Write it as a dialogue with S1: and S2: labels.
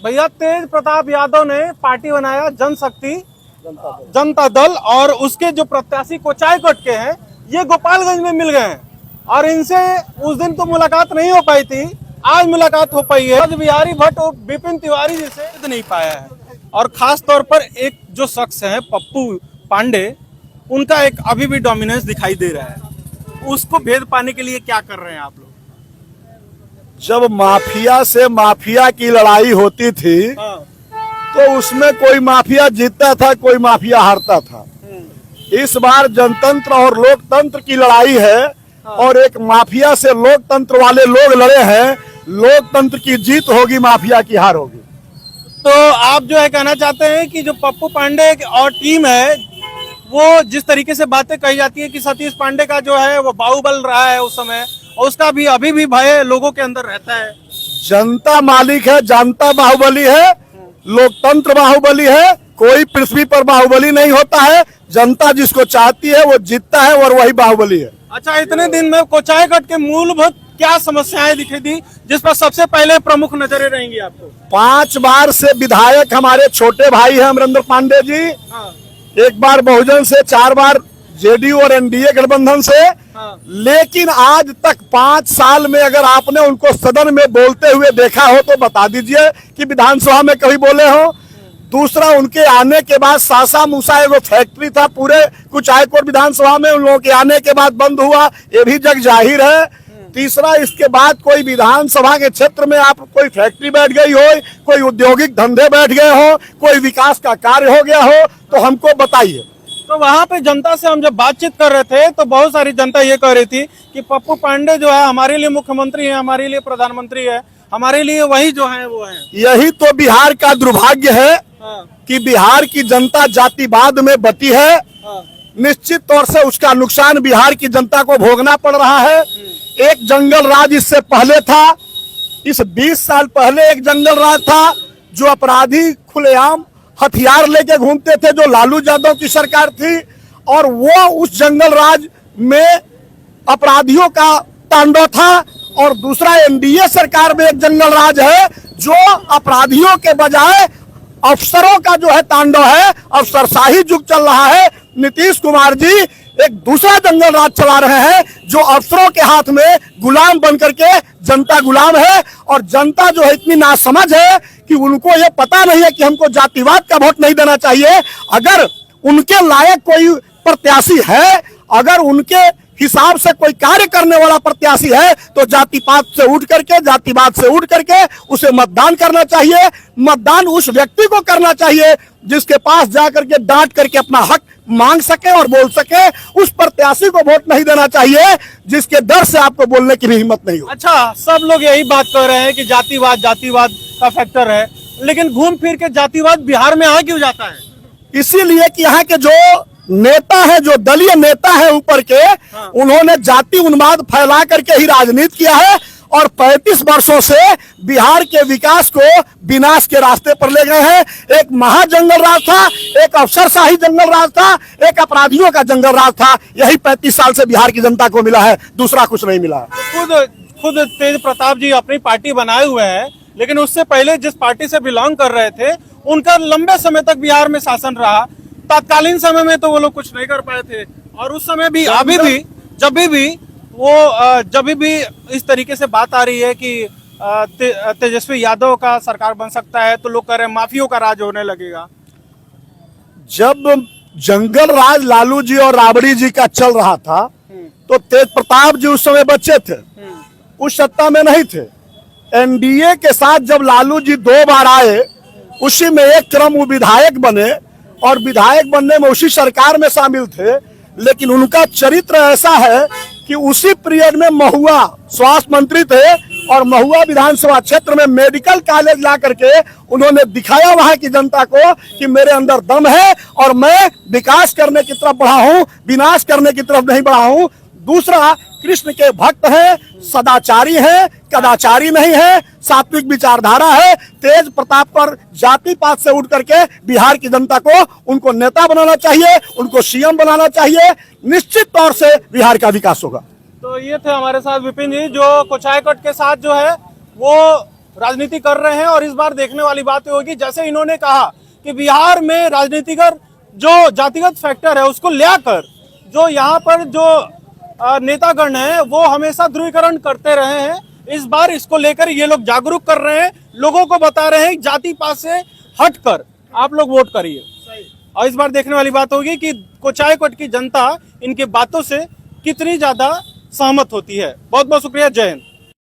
S1: भैया तेज प्रताप यादव ने पार्टी बनाया जनशक्ति जनता दल, और उसके जो प्रत्याशी कोचाईकोट के हैं ये गोपालगंज में मिल गए हैं, और इनसे उस दिन तो मुलाकात नहीं हो पाई थी, आज मुलाकात हो पाई है। बिहारी भट्ट और विपिन तिवारी जी से नहीं पाया है, और खास तौर पर एक जो शख्स है पप्पू पांडे, उनका एक अभी भी डोमिनेंस दिखाई दे रहा है। उसको भेद पाने के लिए क्या कर रहे हैं आप लोग?
S2: जब माफिया से माफिया की लड़ाई होती थी तो उसमें कोई माफिया जीतता था, कोई माफिया हारता था। इस बार जनतंत्र और लोकतंत्र की लड़ाई है, और एक माफिया से लोकतंत्र वाले लोग लड़े हैं। लोकतंत्र की जीत होगी, माफिया की हार होगी।
S1: तो आप जो है कहना चाहते हैं कि जो पप्पू पांडे और टीम है, वो जिस तरीके से बातें कही जाती है कि सतीश पांडे का जो है वो बाहुबल रहा है उस समय, और उसका भी अभी भी भय लोगों के अंदर रहता है।
S2: जनता मालिक है, जनता बाहुबली है, लोकतंत्र बाहुबली है। कोई पृथ्वी पर बाहुबली नहीं होता है। जनता जिसको चाहती है वो जीतता है, और वही बाहुबली है।
S1: अच्छा, इतने दिन में कोचाईकोट के मूलभूत क्या समस्याएं दिखी थी जिस पर सबसे पहले प्रमुख नजरें रहेंगी आपको?
S2: 5 बार से विधायक हमारे छोटे भाई हैं अमरेंद्र पांडे जी।
S1: हाँ।
S2: 1 बार बहुजन से, 4 बार जेडीयू और एनडीए गठबंधन से।
S1: हाँ।
S2: लेकिन आज तक 5 साल में अगर आपने उनको सदन में बोलते हुए देखा हो तो बता दीजिए कि विधानसभा में कभी बोले हो। दूसरा, उनके आने के बाद सासा मूसा एगो फैक्ट्री था पूरे कोचाईकोट विधानसभा में, उन लोगों के आने के बाद बंद हुआ, ये भी जग जाहिर है। तीसरा, इसके बाद कोई विधानसभा के क्षेत्र में आप कोई फैक्ट्री बैठ गई हो, कोई औद्योगिक धंधे बैठ गए हो, कोई विकास का कार्य हो गया हो तो हमको बताइए।
S1: तो वहां पे जनता से हम जब बातचीत कर रहे थे तो बहुत सारी जनता ये कह रही थी कि पप्पू पांडे जो है हमारे लिए मुख्यमंत्री है, हमारे लिए प्रधानमंत्री है, हमारे लिए वही जो है वो है।
S2: यही तो बिहार का दुर्भाग्य है। हाँ। कि बिहार की जनता जातिवाद में बटी है। हाँ। निश्चित तौर से उसका नुकसान बिहार की जनता को भोगना पड़ रहा है। एक जंगल राज इससे पहले था, इस 20 साल पहले एक जंगल राज था, जो अपराधी खुलेआम हथियार लेके घूमते थे, जो लालू यादव की सरकार थी, और वो उस जंगल राज में अपराधियों का तांडव था। और दूसरा, एनडीए सरकार में एक जंगल राज है जो अपराधियों के बजाय अफसरों का जो है तांडव है, अफसरशाही युग चल रहा है। नीतीश कुमार जी एक दूसरा जंगल राज चला रहे हैं, जो अफसरों के हाथ में गुलाम बनकर के जनता गुलाम है। और जनता जो है इतनी नासमझ है कि उनको ये पता नहीं है कि हमको जातिवाद का वोट नहीं देना चाहिए। अगर उनके लायक कोई प्रत्याशी है, अगर उनके हिसाब से कोई कार्य करने वाला प्रत्याशी है, तो जातिपात से उठ करके, जातिवाद से उठ करके उसे मतदान करना चाहिए। मतदान उस व्यक्ति को करना चाहिए जिसके पास जाकर के डांट करके अपना हक मांग सके और बोल सके। उस प्रत्याशी को वोट नहीं देना चाहिए जिसके डर से आपको बोलने की भी हिम्मत नहीं हो।
S1: अच्छा, सब लोग यही बात कर रहे हैं कि जातिवाद का फैक्टर है, लेकिन घूम फिर के जातिवाद बिहार में आ क्यों जाता है?
S2: इसीलिए कि यहाँ के जो नेता है, जो दलीय नेता है ऊपर के, हाँ। उन्होंने जाति उन्माद फैला करके ही राजनीति किया है, और 35 वर्षों से बिहार के विकास को विनाश के रास्ते पर ले गए हैं। एक महाजंगल राज था, एक अफसरशाही जंगल राज था, एक अपराधियों का जंगल राज था। यही 35 साल से बिहार की जनता को मिला है, दूसरा कुछ नहीं मिला।
S1: खुद तेज प्रताप जी अपनी पार्टी बनाए हुए हैं, लेकिन उससे पहले जिस पार्टी से बिलोंग कर रहे थे उनका लंबे समय तक बिहार में शासन रहा। तत्कालीन समय में तो वो लोग कुछ नहीं कर पाए थे, और उस समय भी अभी भी जब भी इस तरीके से बात आ रही है कि तेजस्वी यादव का सरकार बन सकता है, तो लोग कह रहे हैं माफियों का राज होने लगेगा।
S2: जब जंगल राज लालू जी और राबड़ी जी का चल रहा था तो तेज प्रताप जी उस समय बच्चे थे, उस सत्ता में नहीं थे। एनडीए के साथ जब लालू जी 2 बार आए, उसी में एक क्रम वो विधायक बने, और विधायक बनने में उसी सरकार में शामिल थे। लेकिन उनका चरित्र ऐसा है कि उसी पीरियड में महुआ स्वास्थ्य मंत्री थे, और महुआ विधानसभा क्षेत्र में मेडिकल कॉलेज ला करके उन्होंने दिखाया वहां की जनता को कि मेरे अंदर दम है, और मैं विकास करने की तरफ बढ़ा हूं, विनाश करने की तरफ नहीं बढ़ा हूं। दूसरा, कृष्ण के भक्त हैं, सदाचारी हैं, कदाचारी नहीं है, सात्विक विचारधारा है। तेज प्रताप पर जाति पात से उठ करके बिहार की जनता को उनको नेता बनाना चाहिए, उनको सीएम बनाना चाहिए। निश्चित तौर से बिहार का विकास होगा।
S1: तो ये थे हमारे साथ विपिन जी, जो कोचाईकोट के साथ जो है वो राजनीति कर रहे हैं। और इस बार देखने वाली बात होगी, जैसे इन्होंने कहा कि बिहार में राजनीतिकर जो जातिगत फैक्टर है उसको लेकर जो यहाँ पर जो नेतागण है वो हमेशा ध्रुवीकरण करते रहे हैं। इस बार इसको लेकर ये लोग जागरूक कर रहे हैं, लोगों को बता रहे हैं जाति पात से हटकर आप लोग वोट करिए। और इस बार देखने वाली बात होगी कि कोचायकोट की जनता इनके बातों से कितनी ज्यादा सहमत होती है। बहुत बहुत शुक्रिया, जय हिंद।